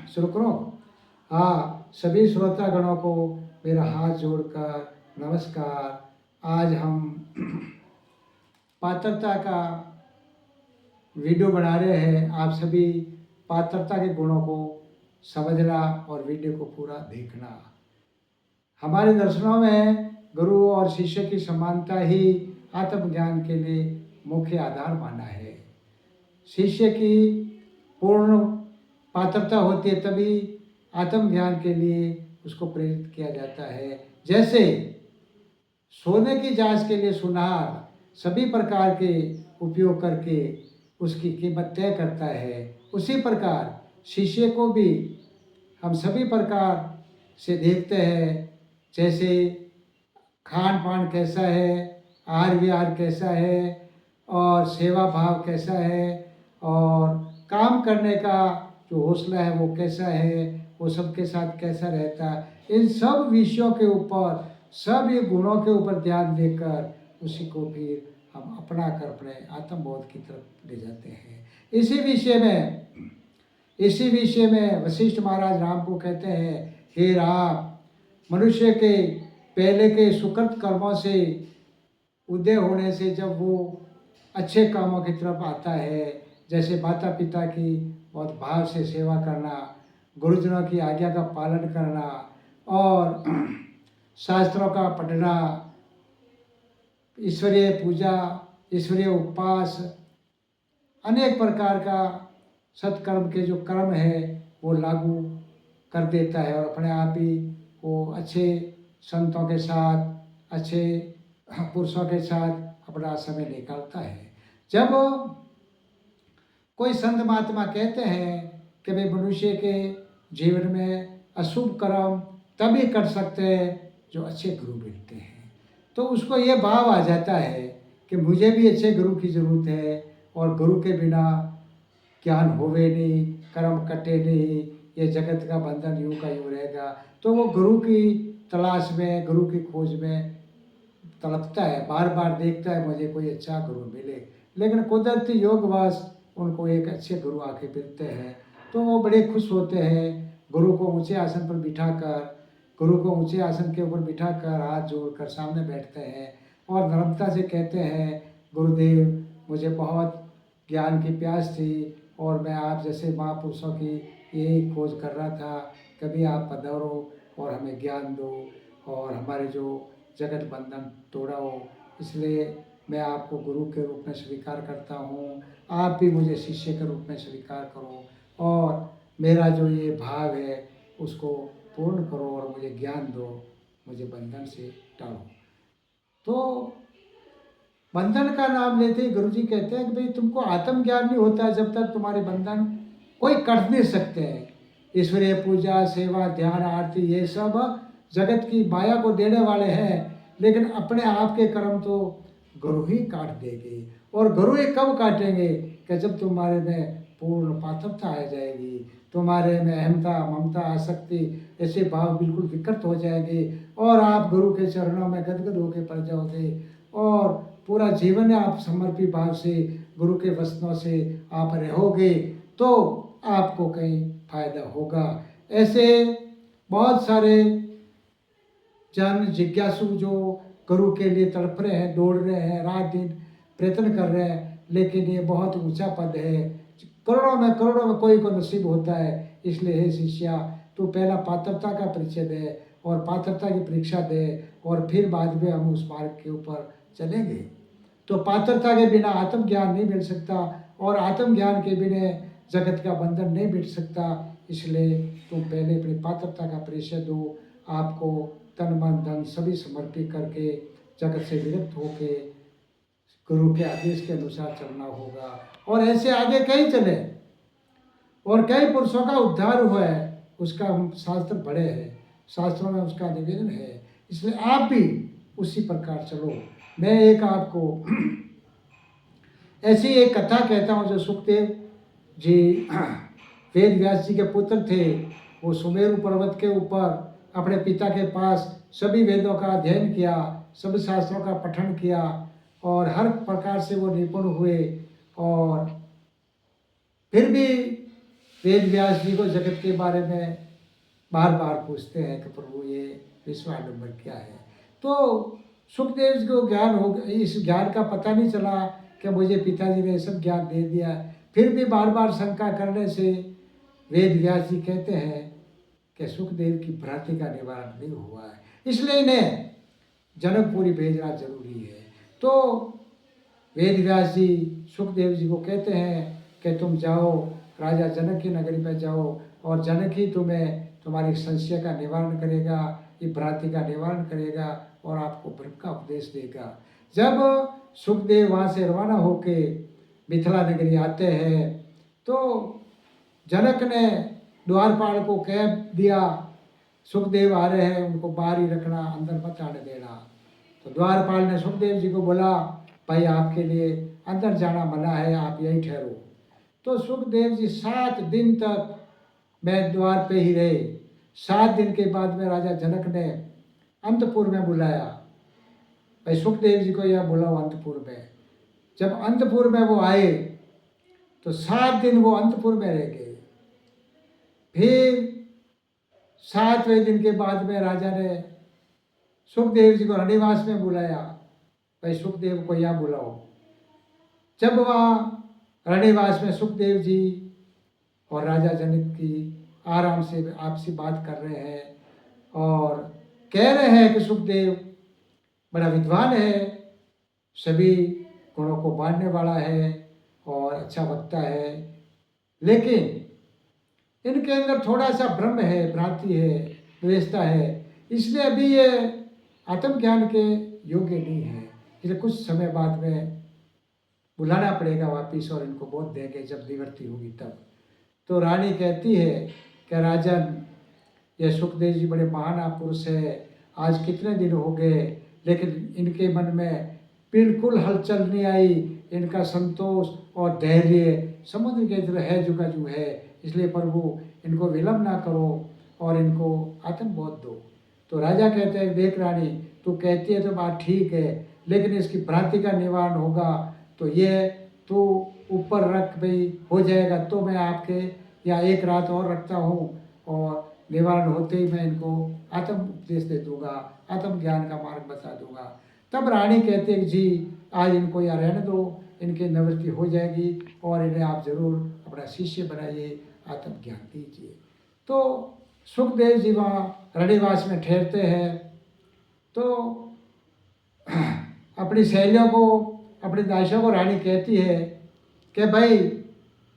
शुरू करो। हाँ, सभी श्रोतागणों को मेरा हाथ जोड़कर नमस्कार। आज हम पात्रता का वीडियो बना रहे हैं। आप सभी पात्रता के गुणों को समझना और वीडियो को पूरा देखना। हमारे दर्शनों में गुरु और शिष्य की समानता ही आत्मज्ञान के लिए मुख्य आधार माना है। शिष्य की पूर्ण पात्रता होती है तभी आत्मज्ञान के लिए उसको प्रेरित किया जाता है। जैसे सोने की जांच के लिए सुनार सभी प्रकार के उपयोग करके उसकी कीमत तय करता है, उसी प्रकार शिष्य को भी हम सभी प्रकार से देखते हैं। जैसे खान पान कैसा है, आहार विहार कैसा है, और सेवा भाव कैसा है, और काम करने का जो हौसला है वो कैसा है, वो सबके साथ कैसा रहता है, इन सब विषयों के ऊपर, सब ये गुणों के ऊपर ध्यान देकर उसी को फिर हम अपना कर अपने आत्मबोध की तरफ ले जाते हैं। इसी विषय में वशिष्ठ महाराज राम को कहते हैं, हे राम, मनुष्य के पहले के सुकृत कर्मों से उदय होने से जब वो अच्छे कामों की तरफ आता है, जैसे माता पिता की बहुत भाव से सेवा करना, गुरुजनों की आज्ञा का पालन करना, और शास्त्रों का पढ़ना, ईश्वरीय पूजा, ईश्वरीय उपवास, अनेक प्रकार का सत्कर्म के जो कर्म है वो लागू कर देता है, और अपने आप ही वो अच्छे संतों के साथ, अच्छे पुरुषों के साथ अपना समय निकालता है। जब कोई संत महात्मा कहते हैं कि भाई मनुष्य के जीवन में अशुभ कर्म तभी कर सकते हैं जो अच्छे गुरु मिलते हैं, तो उसको ये भाव आ जाता है कि मुझे भी अच्छे गुरु की ज़रूरत है, और गुरु के बिना ज्ञान होवे नहीं, कर्म कटे नहीं, ये जगत का बंधन यूं का यूं रहेगा। तो वो गुरु की तलाश में, गुरु की खोज में तड़पता है, बार बार देखता है मुझे कोई अच्छा गुरु मिले। लेकिन कुदरती योगवश उनको एक अच्छे गुरु आके मिलते हैं, तो वो बड़े खुश होते हैं। गुरु को ऊंचे आसन पर बिठाकर, गुरु को ऊंचे आसन के ऊपर बिठाकर हाथ जोड़कर सामने बैठते हैं और नम्रता से कहते हैं, गुरुदेव, मुझे बहुत ज्ञान की प्यास थी और मैं आप जैसे महापुरुषों की यही खोज कर रहा था, कभी आप पधारो और हमें ज्ञान दो और हमारे जो जगत बंधन तोड़ाओ। इसलिए मैं आपको गुरु के रूप में स्वीकार करता हूँ, आप भी मुझे शिष्य के रूप में स्वीकार करो, और मेरा जो ये भाव है उसको पूर्ण करो और मुझे ज्ञान दो, मुझे बंधन से टालो। तो बंधन का नाम लेते ही गुरु जी कहते हैं कि भाई तुमको आत्मज्ञान नहीं होता जब तक तुम्हारे बंधन कोई कट नहीं सकते हैं। ईश्वरीय पूजा, सेवा, ध्यान, आरती, ये सब जगत की माया को देने वाले हैं, लेकिन अपने आप के कर्म तो गुरु ही काट देंगे। और गुरु ही कब काटेंगे कि जब तुम्हारे में पूर्ण पात्रता आ जाएगी, तुम्हारे में अहमता, ममता, आसक्ति ऐसे भाव बिल्कुल विकृत हो जाएंगे, और आप गुरु के चरणों में गदगद होकर पड़ जाओगे, और पूरा जीवन आप समर्पित भाव से गुरु के वचनों से आप रहोगे, तो आपको कहीं फायदा होगा। ऐसे बहुत सारे जन जिज्ञासु जो गुरु के लिए तड़प रहे हैं, दौड़ रहे हैं, रात दिन प्रयत्न कर रहे हैं, लेकिन ये बहुत ऊंचा पद है, करोड़ों में कोई को नसीब होता है। इसलिए हे शिष्या, तू पहला पात्रता का परिचय दे और पात्रता की परीक्षा दे, और फिर बाद में हम उस मार्ग के ऊपर चलेंगे। तो पात्रता के बिना आत्मज्ञान नहीं मिल सकता, और आत्मज्ञान के बिना जगत का बंधन नहीं मिट सकता। इसलिए तुम पहले अपनी पात्रता का परिचय दो। आपको तन मन धन सभी समर्पित करके जगत से विरक्त होके गुरु के आदेश के अनुसार चलना होगा, और ऐसे आगे कई चले, और कई पुरुषों का उद्धार हुआ है, उसका हम शास्त्र पढ़े हैं, शास्त्रों में उसका निवेदन है। इसलिए आप भी उसी प्रकार चलो। मैं एक आपको ऐसी एक कथा कहता हूँ जो सुखदेव जी वेद व्यास जी के पुत्र थे। वो सुमेरु पर्वत के ऊपर अपने पिता के पास सभी वेदों का अध्ययन किया, सभी शास्त्रों का पठन किया, और हर प्रकार से वो निपुण हुए, और फिर भी वेद व्यास जी को जगत के बारे में बार बार पूछते हैं कि प्रभु ये विश्वाडंबर क्या है। तो सुखदेव जी को ज्ञान हो गया, इस ज्ञान का पता नहीं चला कि मुझे पिताजी ने सब ज्ञान दे दिया। फिर भी बार बार शंका करने से वेद व्यास जी कहते हैं कि सुखदेव की भ्रांति का निवारण नहीं हुआ है, इसलिए इन्हें जनकपुरी भेजना जरूरी है। तो वेद व्यास जी सुखदेव जी को कहते हैं कि तुम जाओ राजा जनक की नगरी में जाओ, और जनक ही तुम्हें तुम्हारी संशय का निवारण करेगा, ये भ्रांति का निवारण करेगा और आपको ब्रह्म का उपदेश देगा। जब सुखदेव वहाँ से रवाना होके मिथिला नगरी आते हैं तो जनक ने द्वारपाल को कह दिया सुखदेव आ रहे हैं, उनको बाहर ही रखना, अंदर मत आने देना। तो द्वारपाल ने सुखदेव जी को बोला भाई आपके लिए अंदर जाना मना है, आप यहीं ठहरो। तो सुखदेव जी 7 दिन तक मैं द्वार पे ही रहे। 7 दिन के बाद में राजा जनक ने अंतपुर में बुलाया, भाई सुखदेव जी को यह बुलाओ अंतपुर में। जब अंतपुर में वो आए तो 7 दिन वो अंतपुर में रह गए। फिर 7वें दिन के बाद में राजा ने सुखदेव जी को रणनिवास में बुलाया, भाई सुखदेव को यहाँ बुलाओ। जब वहाँ रणनिवास में सुखदेव जी और राजा जनक की आराम से आपसी बात कर रहे हैं और कह रहे हैं कि सुखदेव बड़ा विद्वान है, सभी गुणों को बांटने वाला है और अच्छा वक्ता है, लेकिन इनके अंदर थोड़ा सा भ्रम है, भ्रांति है, द्वेषता है, इसलिए अभी ये आत्मज्ञान के योग्य नहीं है। इसलिए कुछ समय बाद में बुलाना पड़ेगा वापिस और इनको बोध देंगे जब निवृत्ति होगी तब। तो रानी कहती है कि राजन ये सुखदेव जी बड़े महान पुरुष है, आज कितने दिन हो गए लेकिन इनके मन में बिल्कुल हलचल नहीं आई, इनका संतोष और धैर्य समुद्र के तरह है जुगाजू है, इसलिए प्रभु इनको विलंब ना करो और इनको आत्मबोध दो। तो राजा कहते हैं देख रानी तू कहती है तो बात ठीक है, लेकिन इसकी भ्रांति का निवारण होगा तो ये तू ऊपर रख भाई हो जाएगा, तो मैं आपके या एक रात और रखता हूँ और निवारण होते ही मैं इनको आत्म उपदेश दे दूंगा, आत्म ज्ञान का मार्ग बता दूंगा। तब रानी कहती है जी आज इनको यहाँ रहने दो, इनकी निवृत्ति हो जाएगी और इन्हें आप जरूर अपना शिष्य बनाइए, आत्म ज्ञान दीजिए। तो सुखदेव जी वहाँ रणनिवास में ठहरते हैं। तो अपनी सहेलियों को, अपनी दासियों को रानी कहती है कि भाई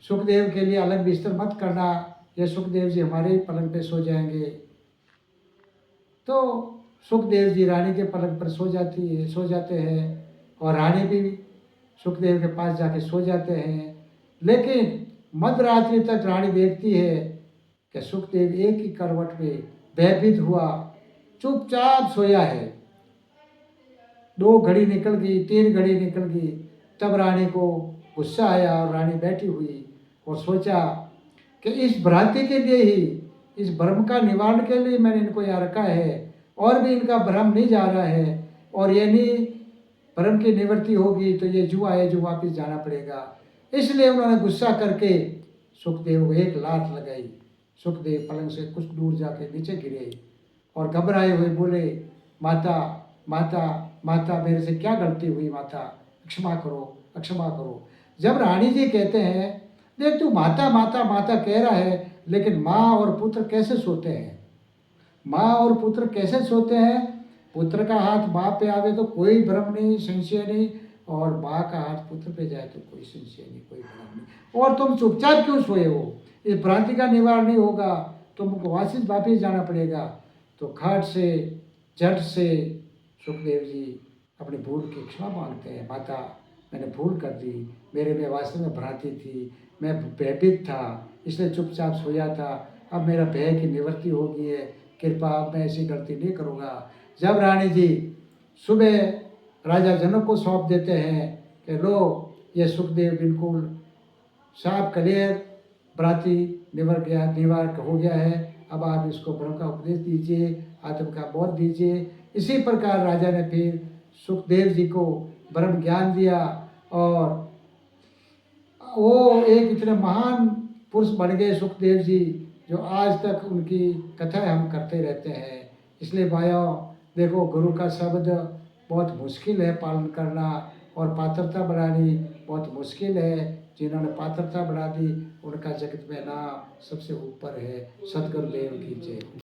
सुखदेव के लिए अलग बिस्तर मत करना, ये सुखदेव जी हमारे ही पलंग पे सो जाएंगे। तो सुखदेव जी रानी के पलंग पर सो जाते हैं और रानी भी सुखदेव के पास जाके सो जाते हैं। लेकिन मध्यरात्रि तक रानी देखती है कि सुखदेव एक ही करवट में भयभीत हुआ चुपचाप सोया है। 2 घड़ी निकल गई, 3 घड़ी निकल गई, तब रानी को गुस्सा आया और रानी बैठी हुई और सोचा कि इस भ्रांति के लिए ही, इस भ्रम का निवारण के लिए मैंने इनको यहाँ रखा है और भी इनका भ्रम नहीं जा रहा है, और ये नहीं भ्रम की निवृत्ति होगी तो ये जुआ है जो वापस जाना पड़ेगा। इसलिए उन्होंने गुस्सा करके सुखदेव को एक लात लगाई। सुखदेव पलंग से कुछ दूर जाके नीचे गिरे और घबराए हुए बोले माता माता माता मेरे से क्या गलती हुई माता, क्षमा करो क्षमा करो। जब रानी जी कहते हैं देख तू माता माता माता कह रहा है, लेकिन माँ और पुत्र कैसे सोते हैं, माँ और पुत्र कैसे सोते हैं, पुत्र का हाथ माँ पे आवे तो कोई भ्रम नहीं, संशय नहीं, और माँ का हाथ पुत्र पे जाए तो कोई संशय नहीं, कोई भ्रम नहीं, और तुम चुपचाप क्यों सोए हो, इस भ्रांति का निवारण नहीं होगा, तुमको वापस जाना पड़ेगा। तो खाट से झट से सुखदेव जी अपनी भूल की क्षमा मांगते हैं, माता मैंने भूल कर दी, मेरे में वास्तव में भ्रांति थी, मैं भयभीत था इसलिए चुपचाप सोया था, अब मेरा भय की निवृत्ति हो गई है, कृपा अब मैं ऐसी गलती नहीं करूँगा। जब रानी जी सुबह राजा जनक को सौंप देते हैं कि लो ये सुखदेव बिल्कुल साफ क्लियर भ्रांति निवार हो गया है, अब आप इसको ब्रह्म का उपदेश दीजिए, आत्म का बोध दीजिए। इसी प्रकार राजा ने फिर सुखदेव जी को ब्रह्म ज्ञान दिया और वो एक इतने महान पुरुष बन गए सुखदेव जी, जो आज तक उनकी कथा हम करते रहते हैं। इसलिए भाइयों देखो, गुरु का शब्द बहुत मुश्किल है पालन करना, और पात्रता बढ़ानी बहुत मुश्किल है। जिन्होंने पात्रता बढ़ा दी उनका जगत में नाम सबसे ऊपर है। सद्गुरुदेव की जय।